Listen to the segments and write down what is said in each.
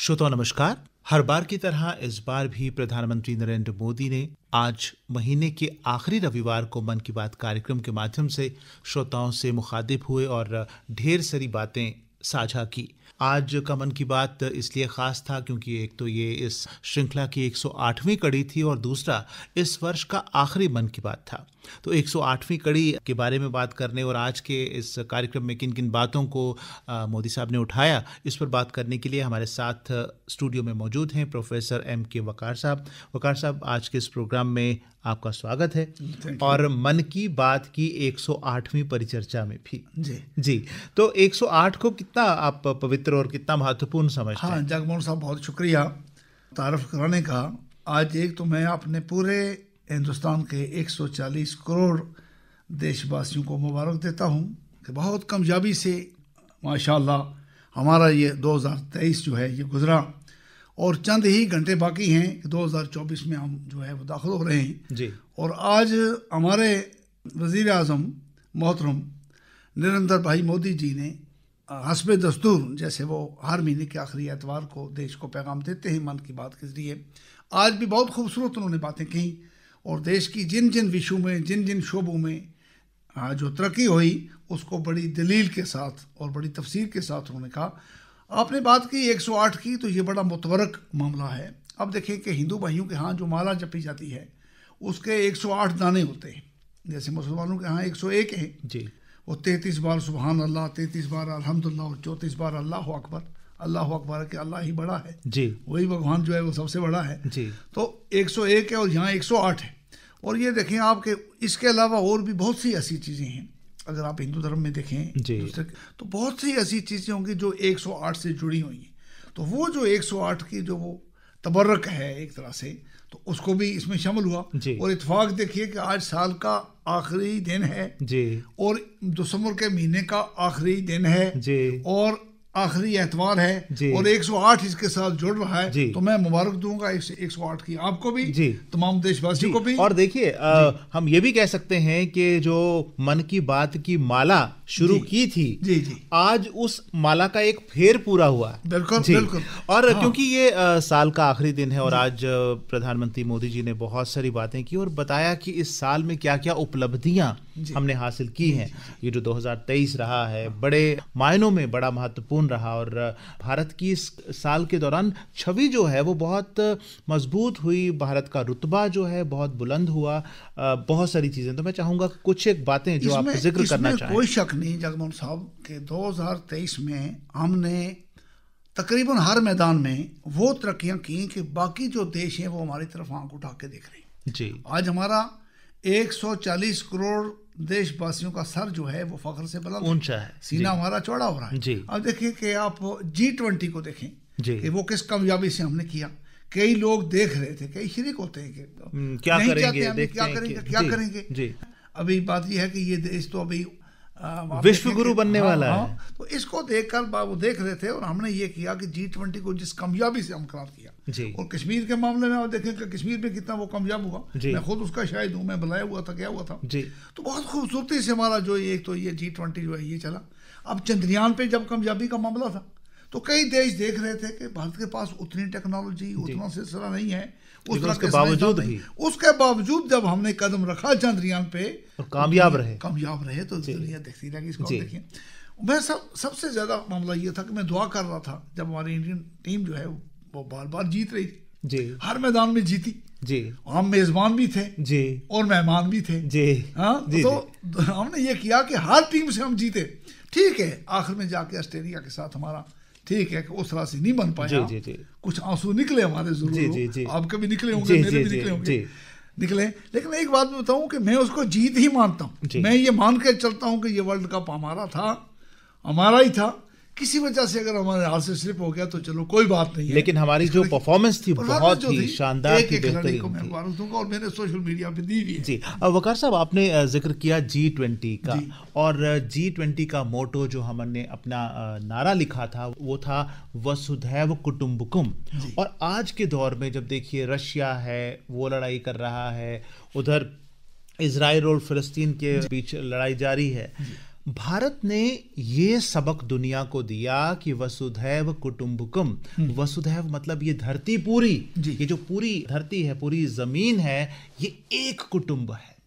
श्रोताओं नमस्कार। हर बार की तरह इस बार भी प्रधानमंत्री नरेंद्र मोदी ने आज महीने के आखिरी रविवार को मन की बात कार्यक्रम के माध्यम से श्रोताओं से मुखातिब हुए और ढेर सारी बातें साझा की। आज का मन की बात इसलिए ख़ास था क्योंकि एक तो ये इस श्रृंखला की 108वीं कड़ी थी और दूसरा इस वर्ष का आखिरी मन की बात था। तो 108वीं कड़ी के बारे में बात करने और आज के इस कार्यक्रम में किन किन बातों को मोदी साहब ने उठाया, इस पर बात करने के लिए हमारे साथ स्टूडियो में मौजूद हैं प्रोफेसर M.K. वकार साहब। वकार साहब, आज के इस प्रोग्राम में आपका स्वागत है और मन की बात की 108वीं परिचर्चा में भी। जी, तो 108 को कितना आप पवित्र और कितना महत्वपूर्ण समझते हैं? हाँ, जगमोहन साहब बहुत शुक्रिया तारीफ कराने का। आज एक तो मैं अपने पूरे हिंदुस्तान के 140 करोड़ देशवासियों को मुबारक देता हूँ कि बहुत कामयाबी से माशाल्लाह हमारा ये 2023 जो है ये गुजरा और चंद ही घंटे बाकी हैं कि 2024 में हम जो है वो दाखिल हो रहे हैं जी। और आज हमारे वज़ीर आज़म मोहतरम नरेंद्र भाई मोदी जी ने हस्बे दस्तूर, जैसे वो हर महीने के आखिरी एतवार को देश को पैगाम देते हैं मन की बात के ज़रिए, आज भी बहुत खूबसूरत उन्होंने बातें कही और देश की जिन जिन विषयों में, जिन जिन शोबों में जो तरक्की हुई उसको बड़ी दलील के साथ और बड़ी तफसीर के साथ उन्होंने कहा। आपने बात की 108 की, तो ये बड़ा मुतबरक मामला है। अब देखें कि हिंदू भाइयों के यहाँ जो माला जपी जाती है उसके 108 दाने होते हैं, जैसे मुसलमानों के यहाँ 101 है जी। वो 33 बार सुबहान अल्लाह, 33 बार अल्हम्दुलिल्लाह और 34 बार अल्लाह अकबर। अल्लाह अकबर के अल्लाह ही बड़ा है जी, वही भगवान जो है वो सबसे बड़ा है जी। तो 101 है और यहाँ 108 है। और ये देखें आपके इसके अलावा और भी बहुत सी ऐसी चीज़ें हैं, अगर आप हिंदू धर्म में देखें दूसरे तो बहुत सी ऐसी चीज़ें होंगी जो 108 से जुड़ी हुई हैं। तो वो जो 108 की जो वो तबर्रक है एक तरह से, तो उसको भी इसमें शामिल हुआ। और इत्फाक देखिए कि आज साल का आखिरी दिन है जी और दिसंबर के महीने का आखिरी दिन है जी और आखिरी एतवार है जी। और 108 इसके साथ जुड़ रहा है, तो मैं मुबारक दूंगा 108 की आपको भी जी, तमाम देशवासियों को भी। और देखिए हम ये भी कह सकते हैं कि जो मन की बात की माला शुरू की थी जी जी, आज उस माला का एक फेर पूरा हुआ। बिल्कुल बिल्कुल। और क्योंकि ये साल का आखिरी दिन है और आज प्रधानमंत्री मोदी जी ने बहुत सारी बातें की और बताया कि इस साल में क्या क्या उपलब्धियां हमने हासिल की हैं। ये जो 2023 रहा है बड़े मायनों में बड़ा महत्वपूर्ण रहा और भारत की इस साल के दौरान छवि जो है वो बहुत मजबूत हुई, भारत का रुतबा जो है बहुत बुलंद हुआ, बहुत सारी चीज़ें। तो मैं चाहूँगा कुछ एक बातें जो आप जिक्र करना चाहें। कोई शक नहीं जगमोहन साहब के 2023 में हमने तकरीबन हर मैदान में वो तरक्कियाँ की कि बाकी जो देश हैं वो हमारी तरफ आंख उठा के देख रहे हैं जी। आज हमारा 140 करोड़ देशवासियों का सर जो है वो फख्र से बुलंद ऊंचा है, सीना हमारा चौड़ा हो रहा है जी। अब देखिए कि आप G20 को देखें कि वो किस कामयाबी से हमने किया। कई लोग देख रहे थे, कई शरीक होते हैं कि क्या करेंगे, क्या करेंगे। अभी बात यह है कि ये देश तो अभी विश्व गुरु बनने वाला है, तो इसको देखकर वो देख रहे थे और हमने ये किया कि G20 को जिस कामयाबी से हम करार किया जी। और कश्मीर के मामले में आप देखें कि कश्मीर में कितना वो कामयाब हुआ, मैं खुद उसका शाहिद हूँ, मैं बुलाया हुआ था, क्या हुआ था जी। तो बहुत खूबसूरती से हमारा जो एक तो ये G20 जो है ये चला। अब चंद्रयान पे जब कामयाबी का मामला था तो कई देश देख रहे थे कि भारत के पास उतनी टेक्नोलॉजी, उतना सिलसिला नहीं है, उसके बावजूद जब हमने कदम रखा चंद्रयान पे और कामयाब रहे तो दुनिया देखती रही। इसको देखिए, मैं सबसे ज्यादा मामला ये था कि मैं दुआ कर रहा था जब हमारी इंडियन टीम जो है वो बार बार जीत रही थी, हर मैदान में जीती जी। हम मेजबान भी थे जी और मेहमान भी थे जी। हाँ, तो हमने ये किया कि हर टीम से हम जीते। ठीक है, आखिर में जाके ऑस्ट्रेलिया के साथ हमारा ठीक है कि उस तरह से नहीं बन पाया, कुछ आंसू निकले हमारे जरूर, आपके भी निकले होंगे, मेरे भी निकले होंगे, निकले। लेकिन एक बात मैं बताऊं कि मैं उसको जीत ही मानता हूं। मैं ये मान के चलता हूं कि ये वर्ल्ड कप हमारा था, हमारा ही था। किसी वजह से अगर हमारे हाथ से स्लिप हो गया तो चलो कोई बात नहीं है, लेकिन हमारी जो परफॉर्मेंस थी बहुत ही शानदार थी, बेहतरीन थी। मैं मुबारक दूंगा और मैंने सोशल मीडिया पे दी भी है जी। वकार साहब, आपने जिक्र किया G20 का और G20 का मोटो जो हमने अपना नारा लिखा था वो था वसुधैव कुटुंबकम। और आज के दौर में जब देखिए रशिया है वो लड़ाई कर रहा है, उधर इजराइल और फिलिस्तीन के बीच लड़ाई जारी है, भारत ने ये सबक दुनिया को दिया कि वसुधैव कुटुंबकम, वसुधैव मतलब ये धरती पूरी, ये जो पूरी धरती है, पूरी जमीन है, ये एक कुटुंब है।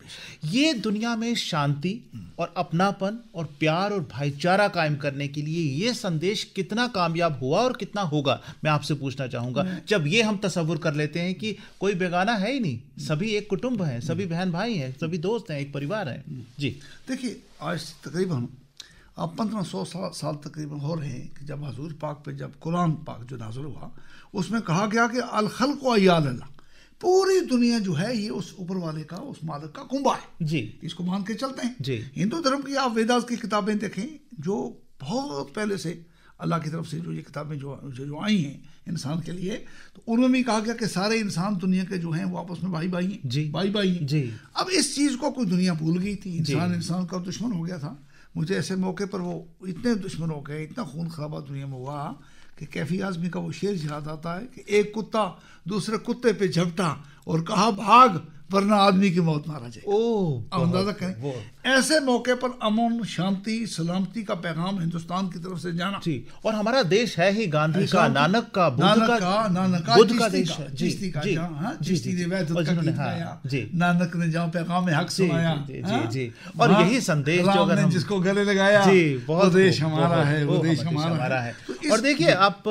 ये दुनिया में शांति और अपनापन और प्यार और भाईचारा कायम करने के लिए ये संदेश कितना कामयाब हुआ और कितना होगा, मैं आपसे पूछना चाहूंगा। जब ये हम तसव्वुर कर लेते हैं कि कोई बेगाना है ही नहीं, सभी एक कुटुंब हैं, सभी बहन भाई हैं, सभी दोस्त हैं, एक परिवार है। जी देखिए, आज तकरीबन अब 1500 साल तकरीबन हो रहे हैं कि जब हजूर पाक पे जब कुरान पाक जो नाज़िल हुआ, उसमें कहा गया कि अल खल्क़ व अय्याल अल्लाह, पूरी दुनिया जो है ये उस ऊपर वाले का, उस मालिक का कुंबा है जी, इसको मान के चलते हैं जी। हिंदू धर्म की आप वेदास की किताबें देखें, जो बहुत पहले से अल्लाह की तरफ से जो ये किताबें जो आई हैं इंसान के लिए, तो उनमें भी कहा गया कि सारे इंसान दुनिया के जो हैं वो आपस में भाई भाई हैं जी, भाई भाई हैं जी। अब इस चीज़ को कोई दुनिया भूल गई थी, इंसान का दुश्मन हो गया था। मुझे ऐसे मौके पर वो इतने दुश्मन हो गए, इतना खून खराबा दुनिया में हुआ कि कैफी आज़मी का वो शेर याद आता है कि एक कुत्ता दूसरे कुत्ते पे झपटा और कहा भाग वरना आदमी की मौत मारा जाए। अब अंदाजा करें, ऐसे मौके पर अमन, शांति, सलामती का पैगाम हिंदुस्तान की तरफ से जाना जी। और हमारा देश है ही गांधी का, नानक का, बुद्ध का देश है जी जी जी। नानक ने जहाँ पैगाम हक सुनाया जी, और यही संदेश जो अगर जिसको गले लगाया जी, बहुत देश हमारा है, वो देश हमारा है। और देखिए, आप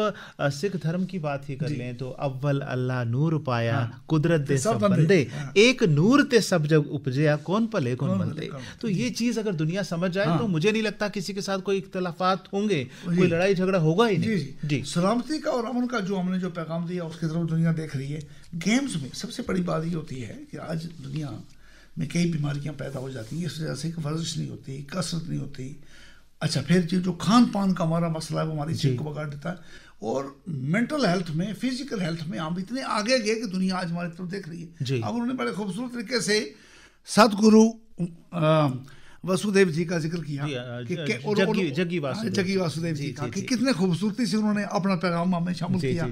सिख धर्म की बात ही कर लें तो अव्वल अल्लाह नूर पाया, कुदरत दे सब बंदे, एक नूर ते सब जग उपजया, कौन पले कौन बनते। तो ये चीज अगर दुनिया समझ जाए तो मुझे नहीं लगता किसी के साथ कोई इख्तलाफात होंगे, कोई लड़ाई झगड़ा होगा ही नहीं जी। सलामती का और अमन का जो हमने जो पैगाम दिया उसकी तरफ दुनिया देख रही है। गेम्स में सबसे बड़ी बात ये होती है कि आज दुनिया में कई बीमारियां पैदा हो जाती हैं, इस वजह से वर्जिश नहीं होती, कसरत नहीं होती। अच्छा, फिर जो खान पान का हमारा मसला है वो हमारी सेहत को बिगाड़ देता है। और मेंटल हेल्थ में, फिजिकल हेल्थ में हम इतने आगे गए कि दुनिया आज हमारी तरफ देख रही है। अब उन्होंने बड़े खूबसूरत तरीके से सदगुरु वसुदेव जी का जिक्र किया कि जग्गी वासुदेव जी का, कि कितने खूबसूरती से उन्होंने अपना पैगाम हमें शामिल किया।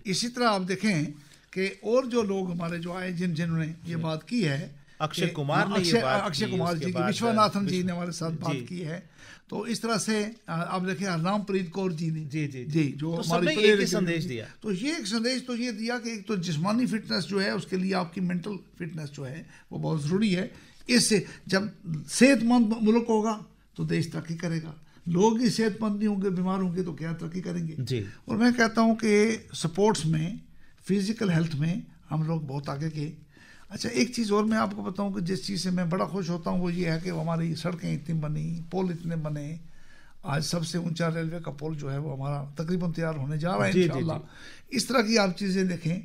इसी तरह आप देखें कि और जो लोग हमारे जो आए जिन्होंने ये बात की है, अक्षय कुमार जी की, विश्वनाथन जी ने हमारे साथ बात की है। तो इस तरह से आप देखें रामप्रीत कौर जी ने जी जो हमारी एक संदेश दिया, तो ये एक संदेश तो ये दिया कि एक तो जिस्मानी फिटनेस जो है उसके लिए आपकी मेंटल फिटनेस जो है वो बहुत ज़रूरी है। इससे जब सेहतमंद मुल्क होगा तो देश तरक्की करेगा। लोग ही सेहतमंद नहीं होंगे, बीमार होंगे तो क्या तरक्की करेंगे जी। और मैं कहता हूँ कि स्पोर्ट्स में, फिजिकल हेल्थ में हम लोग बहुत आगे गए। अच्छा, एक चीज़ और मैं आपको बताऊं कि जिस चीज़ से मैं बड़ा खुश होता हूं वो ये है कि हमारी सड़कें इतनी बनी, पुल इतने बने। आज सबसे ऊंचा रेलवे का पुल जो है वो हमारा तकरीबन तैयार होने जा रहा है इंशाअल्लाह। इस तरह की आप चीज़ें देखें,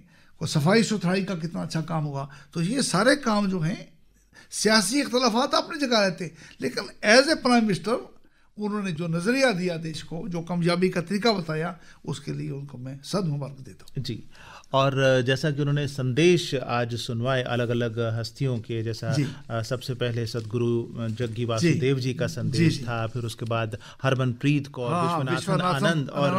को सफाई सुथराई का कितना अच्छा काम हुआ। तो ये सारे काम जो हैं, सियासी इख्तलाफात अपनी जगह रहते, लेकिन एज ए प्राइम मिनिस्टर उन्होंने जो नज़रिया दिया देश को, जो कामयाबी का तरीका बताया, उसके लिए उनको मैं सद मुबारक देता हूँ जी। और जैसा कि उन्होंने संदेश आज सुनवाए अलग अलग हस्तियों के, जैसा सबसे पहले सदगुरु जग्गी वासुदेव जी का संदेश था, फिर उसके बाद हरमनप्रीत कौर, विश्वनाथन आनंद और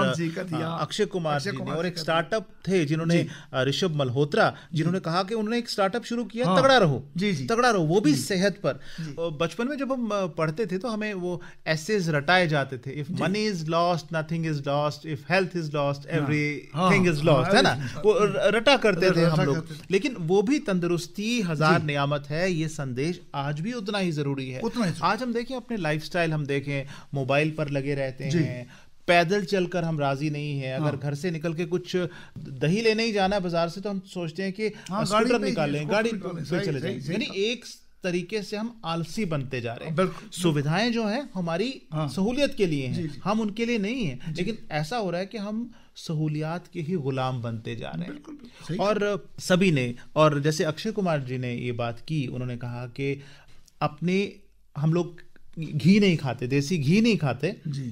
अक्षय कुमार जी ने, और एक स्टार्टअप थे जिन्होंने ऋषभ मल्होत्रा, जिन्होंने कहा कि उन्होंने एक स्टार्टअप शुरू किया, तगड़ा रहो तगड़ा रहो, वो भी सेहत पर। बचपन में जब हम पढ़ते थे तो हमें वो एसेज रटाए जाते थे, if money is lost nothing is lost, if health is lost everything is lost, है ना, वो रटा करते थे हम लोग। लेकिन वो भी तंदुरुस्ती हजार नियामत है, ये संदेश आज भी उतना ही जरूरी है। आज हम देखें अपने लाइफस्टाइल, हम देखें मोबाइल पर लगे रहते हैं, पैदल चलकर हम राजी नहीं है। अगर घर से निकल के कुछ दही लेने ही जाना है बाजार से तो हम सोचते हैं कि स्कूटर निकाल लें, गाड़ी पे चले जाएं। यानी एक तरीके से हम आलसी बनते जा रहे हैं। सुविधाएं जो हैं हमारी सहूलियत के लिए हैं, हम उनके लिए नहीं हैं। लेकिन ऐसा हो रहा है कि हम सहूलियात के ही गुलाम बनते जा रहे हैं। और सभी ने, और जैसे अक्षय कुमार जी ने ये बात की, उन्होंने कहा कि अपने हम लोग घी नहीं खाते, देसी घी नहीं खाते,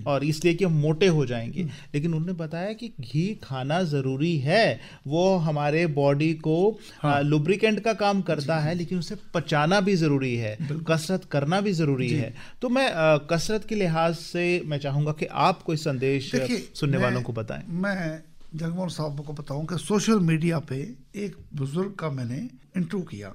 और इसलिए कि हम मोटे हो जाएंगे। लेकिन उन्होंने बताया कि घी खाना जरूरी है, वो हमारे बॉडी को लुब्रिकेंट का काम करता है, लेकिन उसे पचाना भी जरूरी है, कसरत करना भी जरूरी है। तो मैं कसरत के लिहाज से मैं चाहूंगा कि आप कोई संदेश सुनने वालों को बताएं। मैं जगमोहन साहब को बताऊं कि सोशल मीडिया पे एक बुजुर्ग का मैंने इंटरव्यू किया,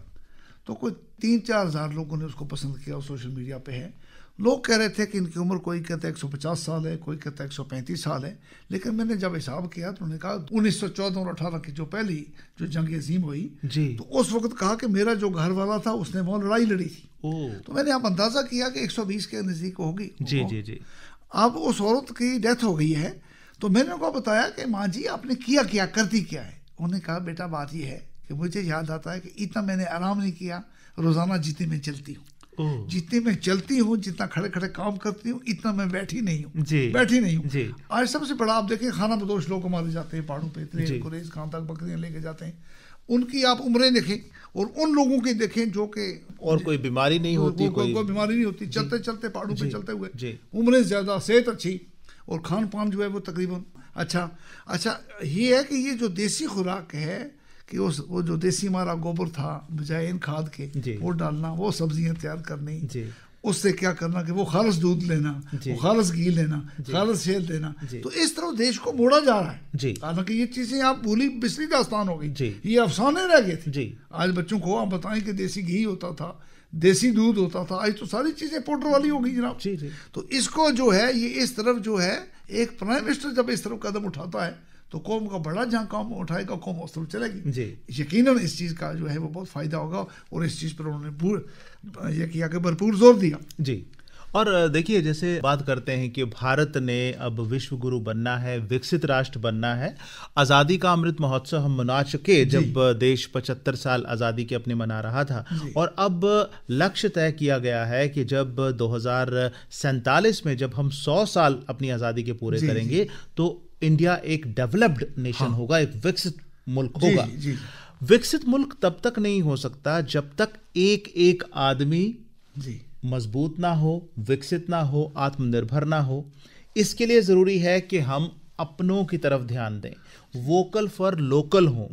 तो कोई 3-4 हज़ार लोगों ने उसको पसंद किया, सोशल मीडिया पे है। लोग कह रहे थे कि इनकी उम्र कोई कहता है 150 साल है, कोई कहता है 135 साल है, लेकिन मैंने जब हिसाब किया तो उन्होंने कहा 1914 और 18 की जो पहली जो जंग अजीम हुई तो उस वक्त कहा कि मेरा जो घर वाला था उसने वो लड़ाई लड़ी थी। तो मैंने आप अंदाजा किया कि 120 के नज़दीक होगी। जी। अब उस औरत की डेथ हो गई है, तो मैंने उनको बताया कि माँ जी आपने किया क्या, करती क्या है। उन्होंने कहा बेटा बात यह है कि मुझे याद आता है कि इतना मैंने आराम नहीं किया, रोज़ाना जितनी मैं चलती हूँ, जितनी मैं चलती हूँ, जितना खड़े खड़े काम करती हूँ, इतना मैं बैठी नहीं हूँ, बैठी नहीं हूँ। आज सबसे बड़ा आप देखें खाना बदोश लोग मारे जाते हैं पहाड़ों पे, ट्रेन कुरेज कहाँ तक बकरियाँ लेके जाते हैं, उनकी आप उम्रें देखें और उन लोगों की देखें जो कि और कोई बीमारी नहीं होती, कोई बीमारी नहीं होती, चलते चलते पहाड़ों पे चलते हुए उम्रें ज़्यादा, सेहत अच्छी और खान पान जो है वो तकरीबन अच्छा। ये है कि ये जो देसी खुराक है कि वो जो देसी हमारा गोबर था बजाय इन खाद के वो डालना, वो सब्जियां तैयार करनी, उससे क्या करना कि वो खालस दूध लेना, वो खालस घी लेना, खालस शहद लेना, तो इस तरह देश को मोड़ा जा रहा है। हालांकि ये चीजें आप भूली बिसरी दास्तान हो गई, ये अफसाने रह गए थे। आज बच्चों को आप बताएं कि देसी घी होता था, देसी दूध होता था, आज तो सारी चीजें पाउडर वाली हो गई जनाब। तो इसको जो है ये इस तरफ जो है एक प्राइम मिनिस्टर जब इस तरफ कदम उठाता है तो कौम का बड़ा जहाँ काम उठाएगा कौम उस तरफ चलेगी। यकीनन इस चीज़ का जो है वो बहुत फ़ायदा होगा और इस चीज़ पर उन्होंने ये किया कि भरपूर जोर दिया। जी। और देखिए जैसे बात करते हैं कि भारत ने अब विश्व गुरु बनना है, विकसित राष्ट्र बनना है, आज़ादी का अमृत महोत्सव हम मना चुके जब देश 75 साल आज़ादी के अपने मना रहा था, और अब लक्ष्य तय किया गया है कि जब 2047 में जब हम 100 साल अपनी आज़ादी के पूरे करेंगे तो इंडिया एक डेवलप्ड नेशन होगा, एक विकसित मुल्क होगा। विकसित मुल्क तब तक नहीं हो सकता जब तक एक एक आदमी मजबूत ना हो, विकसित ना हो, आत्मनिर्भर ना हो। इसके लिए ज़रूरी है कि हम अपनों की तरफ ध्यान दें, वोकल फॉर लोकल हो।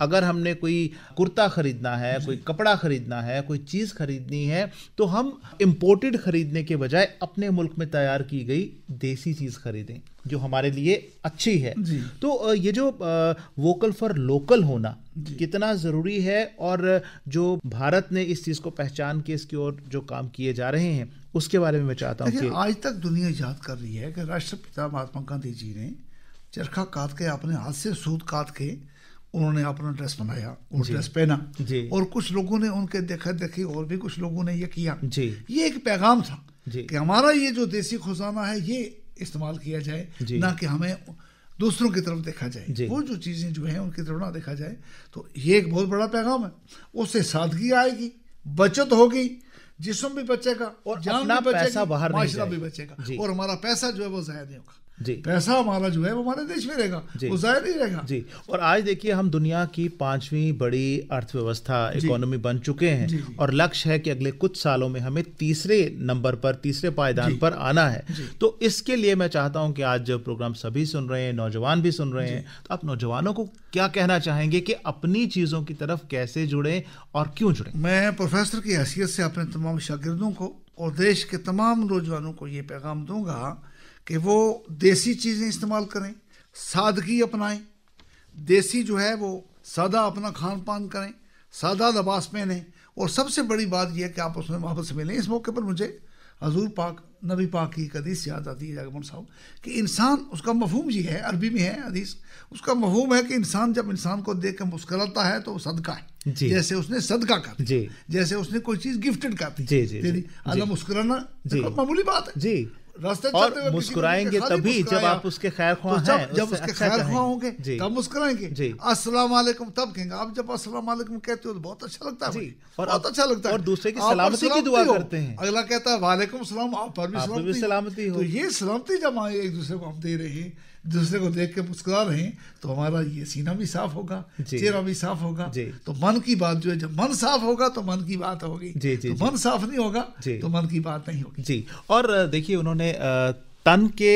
अगर हमने कोई कुर्ता खरीदना है, कोई कपड़ा खरीदना है, कोई चीज़ खरीदनी है, तो हम इंपोर्टेड खरीदने के बजाय अपने मुल्क में तैयार की गई देसी चीज़ खरीदें जो हमारे लिए अच्छी है। तो ये जो वोकल फॉर लोकल होना कितना ज़रूरी है, और जो भारत ने इस चीज़ को पहचान के इसकी ओर जो काम किए जा रहे हैं उसके बारे में मैं चाहता हूँ कि आज तक दुनिया याद कर रही है कि राष्ट्रपिता महात्मा गांधी जी ने चरखा काट के अपने हाथ से सूत काट के उन्होंने अपना ड्रेस बनाया और ड्रेस पहना, और कुछ लोगों ने उनके देखा देखी और भी कुछ लोगों ने ये किया। ये एक पैगाम था कि हमारा ये जो देसी खजाना है ये इस्तेमाल किया जाए, ना कि हमें दूसरों की तरफ देखा जाए, वो जो चीज़ें जो हैं उनकी तरफ ना देखा जाए। तो ये एक बहुत बड़ा पैगाम है। उससे सादगी आएगी, बचत होगी, जिस्म भी बचेगा और जान भी बचेगा, पैसा बाहर माशरा भी बचेगा, और हमारा पैसा जो है वो ज़ाया नहीं होगा। पैसा हमारा जो है वो हमारे देश में रहेगा, वो ज़ाया नहीं रहेगा। और आज देखिए हम दुनिया की 5वीं बड़ी अर्थव्यवस्था इकोनॉमी बन चुके हैं, और लक्ष्य है कि अगले कुछ सालों में हमें तीसरे नंबर पर, तीसरे पायदान पर आना है। तो इसके लिए मैं चाहता हूं कि आज प्रोग्राम सभी सुन रहे हैं, नौजवान भी सुन रहे हैं, तो आप नौजवानों को क्या कहना चाहेंगे कि अपनी चीज़ों की तरफ कैसे जुड़ें और क्यों जुड़ें? मैं प्रोफेसर की हैसियत से अपने तमाम शागिर्दों को और देश के तमाम नौजवानों को ये पैगाम दूंगा कि वो देसी चीज़ें इस्तेमाल करें, सादगी अपनाएं, देसी जो है वो सादा अपना खान पान करें, सादा लिबास पहनें, और सबसे बड़ी बात यह है कि आप उसमें मोहब्बत से मिलें। इस मौके पर मुझे हजूर पाक नबी पाक की एक हदीस याद आती है जागमन साहब, कि इंसान, उसका मफहूम ये है, अरबी में है हदीस, उसका मफहूम है कि इंसान जब इंसान को देख कर मुस्कुराता है तो वो सदका है, जैसे उसने सदका कर दिया, जैसे उसने कोई चीज़ गिफ्टेड कर दी। तेरी अल्लाह मुस्कुराना मामूली बात है, रास्ते और मुस्कुराएंगे तभी जब आप उसके खैर ख्वाह हैं, जब उसके खैर ख्वाह होंगे तब मुस्कुराएंगे। अस्सलाम वालेकुम तब कहेंगे। आप जब अस्सलाम वालेकुम कहते हो तो बहुत अच्छा लगता है, बहुत अच्छा लगता है, और दूसरे की सलामती की दुआ करते हैं। अगला कहता है वालेकुम सलाम, आप पर भी सलामती हो। तो ये सलामती जब हम एक दूसरे को हम दे रहे हैं, दूसरे को देख के मुस्कुरा रहे हैं, तो हमारा ये सीना भी साफ होगा, चेहरा भी साफ होगा। तो मन की बात जो है, जब मन साफ होगा तो मन की बात होगी, तो मन साफ नहीं होगा तो मन की बात नहीं होगी। जी। और देखिए उन्होंने तन के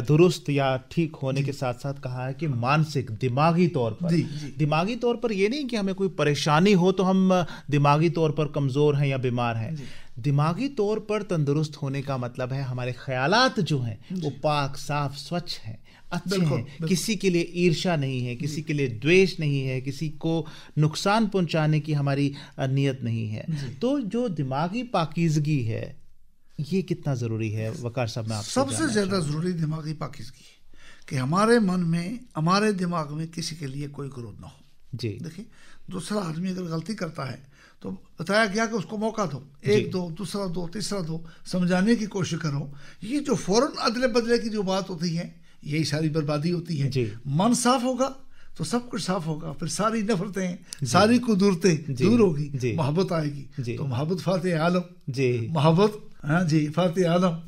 दुरुस्त या ठीक होने के साथ साथ कहा है कि मानसिक, दिमागी तौर पर, दिमागी तौर पर ये नहीं कि हमें कोई परेशानी हो तो हम दिमागी तौर पर कमज़ोर हैं या बीमार हैं। दिमागी तौर पर तंदुरुस्त होने का मतलब है हमारे ख्यालात जो हैं वो पाक, साफ, स्वच्छ हैं, अच्छे हैं, किसी के लिए ईर्ष्या नहीं है, किसी के लिए द्वेष नहीं है, किसी को नुकसान पहुंचाने की हमारी नीयत नहीं है। तो जो दिमागी पाकीज़गी है ये कितना ज़रूरी है वकार साहब? मैं आपसे सबसे ज़्यादा ज़रूरी दिमागी पाकीज़गी कि हमारे मन में, हमारे दिमाग में किसी के लिए कोई क्रोध ना हो जी। देखिए, दूसरा आदमी अगर गलती करता है तो बताया गया कि उसको मौका दो, एक दो, दूसरा दो, तीसरा दो, समझाने की कोशिश करो। ये जो फौरन अदले बदले की जो बात होती है, यही सारी बर्बादी होती है। मन साफ होगा तो सब कुछ साफ होगा, फिर सारी नफरतें, सारी कुदरतें दूर होगी, मोहब्बत आएगी। तो मोहब्बत फातिह आलम जी, मोहब्बत, हाँ जी, फातिह आलम,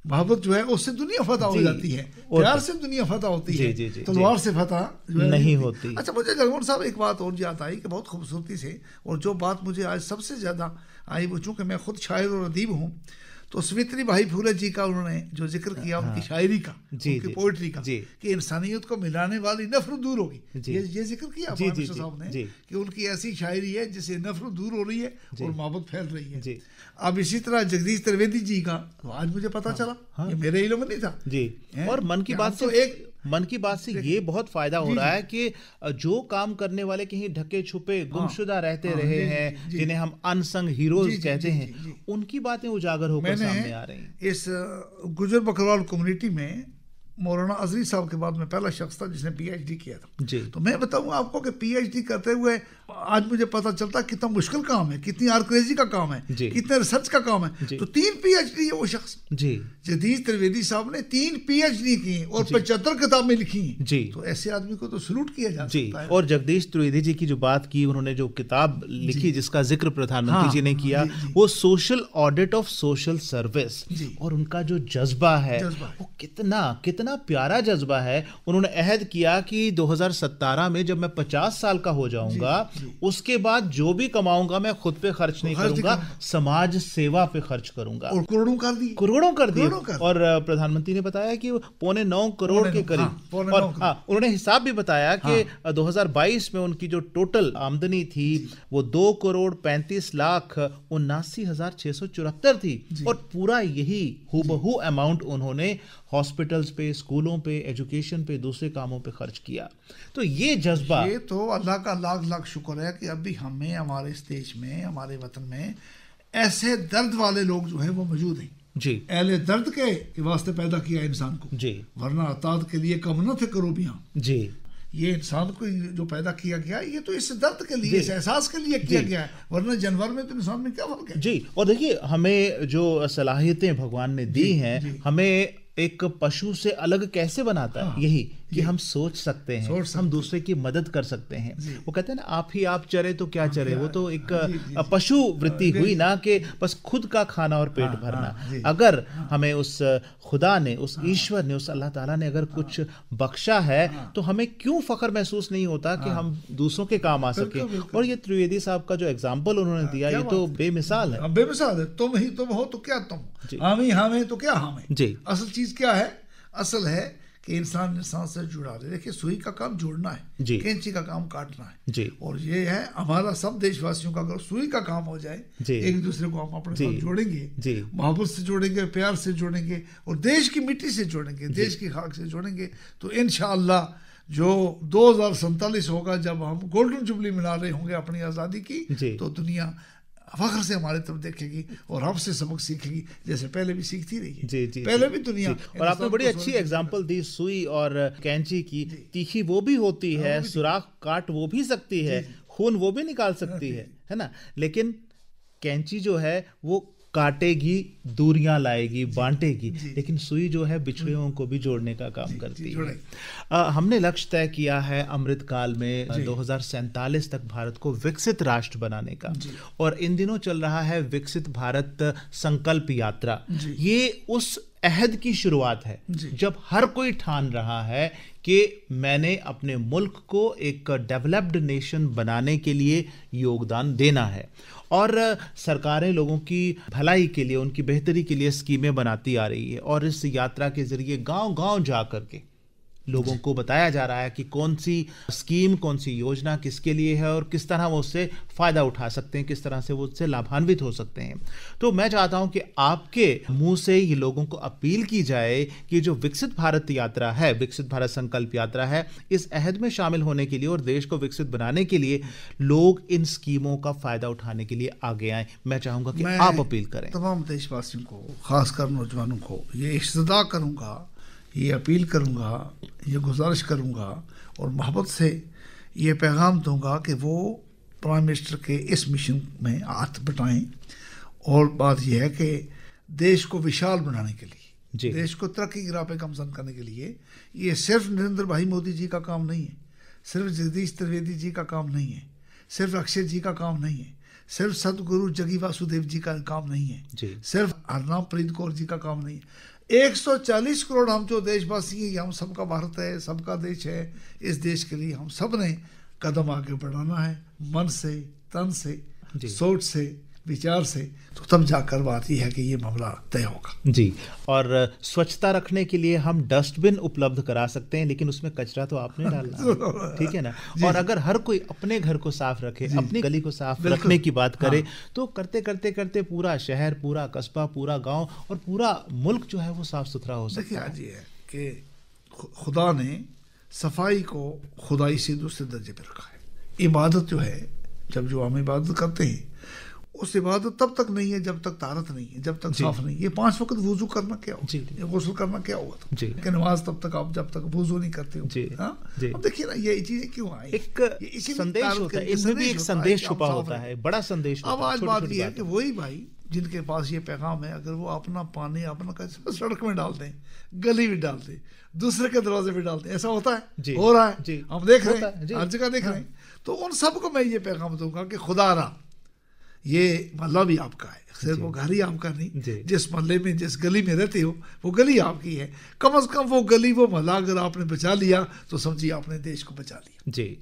मोहब्बत जो है उससे दुनिया फतह हो जाती है, प्यार से दुनिया फतह होती है, तलवार से फतह नहीं होती। अच्छा, मुझे जगमोहन साहब एक बात और याद आई कि बहुत खूबसूरती से, और जो बात मुझे आज सबसे ज़्यादा आई वो चूँकि मैं खुद शायर और अदीब हूँ, तो सावित्री बाई फुले जी का उन्होंने जो जिक्र किया उनकी शायरी का, उनकी पोइट्री का, कि इंसानियत को मिलाने वाली नफरत दूर होगी, ये जिक्र किया साहब ने कि उनकी ऐसी शायरी है जिससे नफरत दूर हो रही है और मोहब्बत फैल रही है। अब इसी तरह जगदीश त्रिवेदी जी का तो आज मुझे पता चला, ये मेरे इल्म में नहीं था जी। और मन की बात से मन की बात से ये बहुत फायदा हो रहा है कि जो काम करने वाले कहीं ढके छुपे गुमशुदा रहते रहे हैं, जिन्हें हम अनसंग हीरोज कहते हैं, उनकी बातें उजागर होकर सामने आ रही हैं। इस गुजर बकरवाल कम्युनिटी में मौलाना अजरी साहब के बाद में पहला शख्स था जिसने पीएचडी किया था जी। तो मैं बताऊं आपको कि पीएचडी करते हुए आज मुझे पता चलता कितना मुश्किल काम है, कितनी आर्क्रेजी का काम है, कितने रिसर्च का काम है। तो 3 पीएचडी है वो शख्स जी। जगदीश त्रिवेदी साहब ने 3 पीएचडी की और 75 किताबें लिखी जी। तो ऐसे आदमी को तो सलूट किया जा सकता है। और जगदीश त्रिवेदी जी की जो बात की, उन्होंने जो किताब लिखी जिसका जिक्र प्रधानमंत्री जी ने किया, वो social audit of social service, और उनका जो जज्बा है वो कितना प्यारा जज्बा है। उन्होंने अहद किया कि 2017 में जब मैं 50 साल का हो जाऊंगा, उसके बाद जो भी कमाऊंगा मैं खुद पे खर्च नहीं करूंगा, समाज सेवा पे खर्च करूंगा। और करोड़ों कर दिए। और प्रधानमंत्री ने बताया कि 9.25 करोड़ के करीब। और उन्होंने हिसाब भी बताया कि 2022 में उनकी जो टोटल आमदनी थी वो 2,35,79,674 थी। और पूरा यही हूबहू अमाउंट उन्होंने हॉस्पिटल्स पे, स्कूलों पे, एजुकेशन पे, दूसरे कामों पे खर्च किया। तो ये जज्बा, ये तो अल्लाह का लाख लाख शुक्र है कि अभी हमें, हमारे इस देश में, हमारे वतन में ऐसे दर्द वाले लोग जो हैं वो मौजूद हैं जी। अहले दर्द के वास्ते पैदा किया इंसान को जी, वरना अताद के लिए कम न थे करोबियां जी। ये इंसान को जो पैदा किया गया, ये तो इस दर्द के लिए, इस एहसास के लिए किया गया है, वरना जानवर में तो इंसान में क्या फर्क है जी। और देखिए, हमें जो सलाहियतें भगवान ने दी हैं, हमें एक पशु से अलग कैसे बनाता है? यही कि हम सोच सकते हैं, हम दूसरे की मदद कर सकते हैं। वो कहते हैं ना, आप ही आप चरे तो क्या चरे। वो तो एक पशु वृत्ति हुई ना, कि बस खुद का खाना और पेट भरना। अगर हमें उस खुदा ने, उस ईश्वर ने, उस अल्लाह ताला ने अगर कुछ बख्शा है, तो हमें क्यों फख्र महसूस नहीं होता कि हम दूसरों के काम आ सके। और ये त्रिवेदी साहब का जो एग्जाम्पल उन्होंने दिया, ये तो बेमिसाल है। बेमिसाल है। तुम ही तुम हो तो क्या तुम, हम ही हम है तो क्या हम है जी। असल चीज क्या है? असल है कि इंसान से जुड़ा रहे। देखिए, सुई का काम जोड़ना है, कैंची का काम काटना है जी। और ये है हमारा सब देशवासियों का, अगर सुई का काम हो जाए, एक दूसरे को हम अपने साथ जोड़ेंगे, मोहब्बत से जोड़ेंगे, प्यार से जोड़ेंगे, और देश की मिट्टी से जोड़ेंगे, देश की खाक से जोड़ेंगे, तो इंशाअल्लाह जो 2047 होगा, जब हम गोल्डन जुबली मना रहे होंगे अपनी आज़ादी की, तो दुनिया फख्र से हमारे तरफ देखेगी और हमसे सबक सीखेगी, जैसे पहले भी सीखती रही है जी। पहले भी दुनिया। और आपने बड़ी अच्छी एग्जांपल दी सुई और कैंची की। तीखी वो भी होती है, सुराख काट वो भी सकती है, खून वो भी निकाल सकती है ना। लेकिन कैंची जो है वो काटेगी, दूरियां लाएगी, बांटेगी, लेकिन सुई जो है बिछड़ियों को भी जोड़ने का काम करती है। हमने लक्ष्य तय किया है अमृतकाल में 2047 तक भारत को विकसित राष्ट्र बनाने का, और इन दिनों चल रहा है विकसित भारत संकल्प यात्रा। ये उस अहद की शुरुआत है जब हर कोई ठान रहा है कि मैंने अपने मुल्क को एक डेवलप्ड नेशन बनाने के लिए योगदान देना है। और सरकारें लोगों की भलाई के लिए, उनकी बेहतरी के लिए स्कीमें बनाती आ रही है। और इस यात्रा के जरिए गांव-गांव जा करके लोगों को बताया जा रहा है कि कौन सी स्कीम, कौन सी योजना किसके लिए है और किस तरह वो उससे फ़ायदा उठा सकते हैं, किस तरह से वो उससे लाभान्वित हो सकते हैं। तो मैं चाहता हूं कि आपके मुंह से ये लोगों को अपील की जाए कि जो विकसित भारत यात्रा है, विकसित भारत संकल्प यात्रा है, इस अहद में शामिल होने के लिए और देश को विकसित बनाने के लिए लोग इन स्कीमों का फ़ायदा उठाने के लिए आगे आए। मैं चाहूँगा कि आप अपील करें। तमाम देशवासियों को, खासकर नौजवानों को ये इस्तदा करूँगा, ये अपील करूँगा, ये गुजारिश करूँगा और मोहब्बत से ये पैगाम दूँगा कि वो प्राइम मिनिस्टर के इस मिशन में हाथ बटाएं। और बात यह है कि देश को विशाल बनाने के लिए, देश को तरक्की की राह पे गमजन करने के लिए ये सिर्फ नरेंद्र भाई मोदी जी का काम नहीं है, सिर्फ जगदीश त्रिवेदी जी का काम नहीं है, सिर्फ अक्षय जी का काम नहीं है, सिर्फ सदगुरु जगी वासुदेव जी का काम नहीं है, सिर्फ हरनामप्रीत कौर जी का काम नहीं है। 140 करोड़ हम जो देशवासी हैं, हम सबका भारत है, सबका देश है। इस देश के लिए हम सब ने कदम आगे बढ़ाना है, मन से, तन से, सोच से, विचार से, तो तब जाकर बात यह है कि ये मामला तय होगा। जी, और स्वच्छता रखने के लिए हम डस्टबिन उपलब्ध करा सकते हैं, लेकिन उसमें कचरा तो आपने डालना, ठीक है ना। और अगर हर कोई अपने घर को साफ रखे, अपनी गली को साफ रखने की बात करे, तो करते करते करते पूरा शहर, पूरा कस्बा, पूरा गांव और पूरा मुल्क जो है वो साफ सुथरा हो सकता है। देखिए आज ये है कि खुदा ने सफाई को खुदाई से दूसरे दर्जे पर रखा है। इबादत जो है, जब जो हम इबादत करते हैं, उस इबादत तब तक नहीं है जब तक तारत नहीं है, जब तक साफ नहीं है। ये 5 वक्त वुजू करना क्या होगा, ये गुस्ल करना क्या होगा, तो नमाज तब तक आप जब तक वुजू नहीं करते हो। अब देखिए ना ये चीजें क्यों आई, एक संदेश होता है, इसमें भी एक संदेश छुपा होता है, बड़ा संदेश। अब आज बात ये है कि वही भाई जिनके पास ये पैगाम है, अगर वो अपना पानी अपना कचरा सड़क में डालते हैं, गली में डालते हैं, दूसरे के दरवाजे पे डालते हैं, ऐसा होता है, हो रहा है, हम देख रहे हैं, हर जगह देख रहे हैं। तो उन सबको मैं ये पैगाम दूंगा कि खुदारा ये मोहल्ला भी आपका है, सिर्फ वो घर ही आपका नहीं, जिस मोहल्ले में, जिस गली में रहते हो, वो गली आपकी है। कम से कम वो गली, वो मोहल्ला अगर आपने बचा लिया तो समझिए आपने देश को बचा लिया। जी,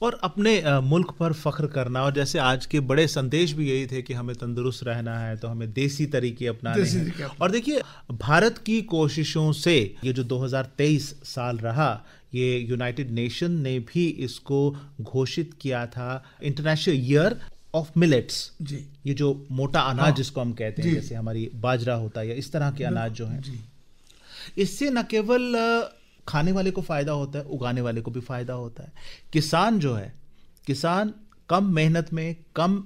और अपने मुल्क पर फख्र करना। और जैसे आज के बड़े संदेश भी यही थे कि हमें तंदुरुस्त रहना है, तो हमें देसी तरीके अपनाने हैं। और देखिए, भारत की कोशिशों से ये जो 2023 साल रहा, ये यूनाइटेड नेशन ने भी इसको घोषित किया था इंटरनेशनल ईयर ऑफ मिलेट्स। जी, ये जो मोटा अनाज जिसको हम कहते हैं, जैसे हमारी बाजरा होता है या इस तरह के अनाज जो हैं, इससे न केवल खाने वाले को फायदा होता है, उगाने वाले को भी फायदा होता है। किसान जो है, किसान कम मेहनत में, कम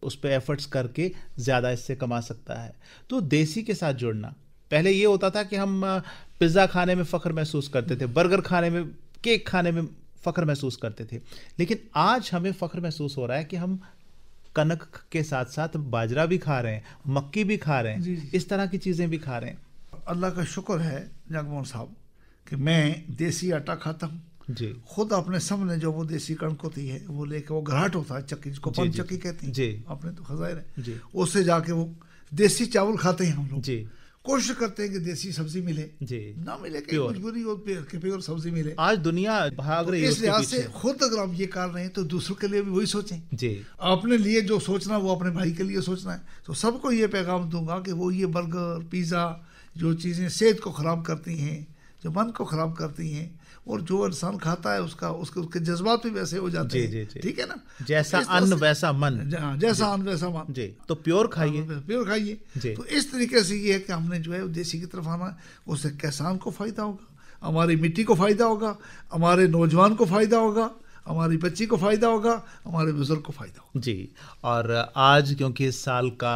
उस पर एफर्ट्स करके ज़्यादा इससे कमा सकता है। तो देसी के साथ जुड़ना, पहले ये होता था कि हम पिज़्ज़ा खाने में फ़ख्र महसूस करते थे, बर्गर खाने में, केक खाने में फ़ख्र महसूस करते थे, लेकिन आज हमें फ़ख्र महसूस हो रहा है कि हम कनक के साथ साथ बाजरा भी खा रहे हैं, मक्की भी खा रहे हैं, इस तरह की चीज़ें भी खा रहे हैं। अल्लाह का शुक्र है जगमोहन साहब कि मैं देसी आटा खाता हूँ जी। खुद अपने सामने जो वो देसी कणक होती है वो लेके, वो घराट होता है चक्की, जिसको पन चक्की कहते हैं जी, अपने तो खजायर है, उससे जाके वो देसी चावल खाते हैं हम लोग जी। कोशिश करते हैं कि देसी सब्जी मिले जी, ना मिले कि मजबूरी हो कि प्योर सब्जी मिले। आज दुनिया भाग रही है इस लिहाज से खुद अगर हम ये कर रहे हैं तो दूसरों के लिए भी वही सोचें जी। अपने लिए जो सोचना वो अपने भाई के लिए सोचना है। तो सबको ये पैगाम दूंगा कि वो ये बर्गर, पिज़्ज़ा, जो चीज़ें सेहत को ख़राब करती हैं, जो मन को ख़राब करती हैं, और जो इंसान खाता है उसके जज्बात भी वैसे हो जाते हैं, ठीक है ना। जैसा अन्न वैसा मन, जैसा अन्न वैसा मन जी। तो प्योर खाइए, प्योर खाइए। तो इस तरीके से ये है कि हमने जो है देसी की तरफ आना है, उससे किसान को फ़ायदा होगा, हमारी मिट्टी को फ़ायदा होगा, हमारे नौजवान को फ़ायदा होगा, हमारी बच्ची को फ़ायदा होगा, हमारे बुजुर्ग को फ़ायदा होगा जी। और आज क्योंकि इस साल का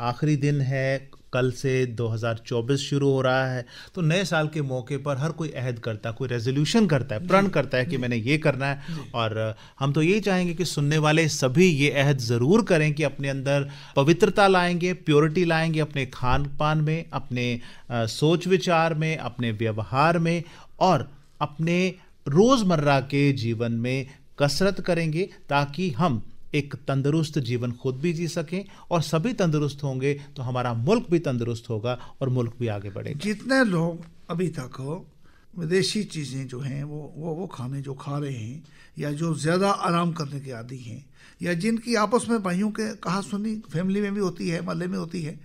आखिरी दिन है, कल से 2024 शुरू हो रहा है, तो नए साल के मौके पर हर कोई अहद करता है, कोई रेजोल्यूशन करता है, प्रण करता है कि मैंने ये करना है। और हम तो यही चाहेंगे कि सुनने वाले सभी ये अहद ज़रूर करें कि अपने अंदर पवित्रता लाएंगे, प्योरिटी लाएंगे अपने खान पान में, अपने सोच विचार में, अपने व्यवहार में, और अपने रोज़मर्रा के जीवन में कसरत करेंगे, ताकि हम एक तंदुरुस्त जीवन खुद भी जी सकें, और सभी तंदुरुस्त होंगे तो हमारा मुल्क भी तंदुरुस्त होगा और मुल्क भी आगे बढ़ेगा। जितने लोग अभी तक विदेशी चीज़ें जो हैं वो खाने जो खा रहे हैं, या जो ज़्यादा आराम करने के आदी हैं, या जिनकी आपस में भाइयों के कहा सुनी फैमिली में भी होती है, मोहल्ले में होती है,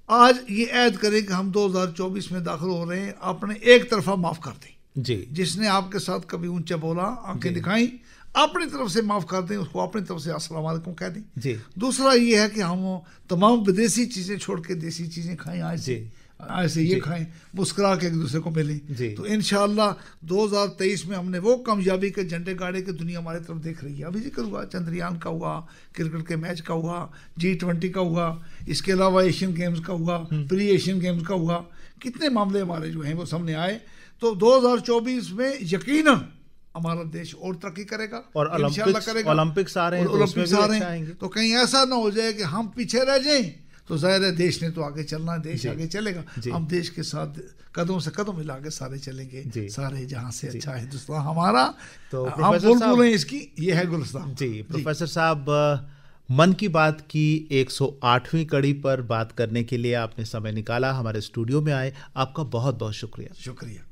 आज ये ऐद करें कि हम 2024 में दाखिल हो रहे हैं, अपने एक तरफा माफ़ कर दें। जी, जिसने आपके साथ कभी ऊंचा बोला, आंखें दिखाई, अपनी तरफ से माफ कर दें उसको, अपनी तरफ से अस्सलाम वालेकुम कह दें जी। दूसरा ये है कि हम तमाम विदेशी चीजें छोड़ के देसी चीजें खाएं, आज से ये खाएं, मुस्कुरा के एक दूसरे को मिलें। तो इंशाअल्लाह 2023 में हमने वो कामयाबी के झंडे गाड़े के दुनिया हमारी तरफ देख रही है। अभी जिक्र हुआ चंद्रयान का, हुआ क्रिकेट के मैच का, हुआ G20 का हुआ, इसके अलावा एशियन गेम्स का हुआ, प्री एशियन गेम्स का हुआ, कितने मामले हमारे जो हैं वो सामने आए। तो 2024 में यकीनन हमारा देश और तरक्की करेगा और ओलंपिक्स आ रहे हैं, ओलंपिक्स आ रहे हैं, तो कहीं ऐसा ना हो जाए कि हम पीछे रह जाएं। तो जाहिर है देश ने तो आगे चलना है, देश आगे चलेगा, हम देश के साथ कदम से कदम मिला के सारे चलेंगे, सारे जहां से अच्छा हिंदुस्तान हमारा। तो हम बोलें इसकी ये है गुलस्तान। जी प्रोफेसर साहब, मन की बात की 108वीं कड़ी पर बात करने के लिए आपने समय निकाला, हमारे स्टूडियो में आए, आपका बहुत बहुत शुक्रिया। शुक्रिया।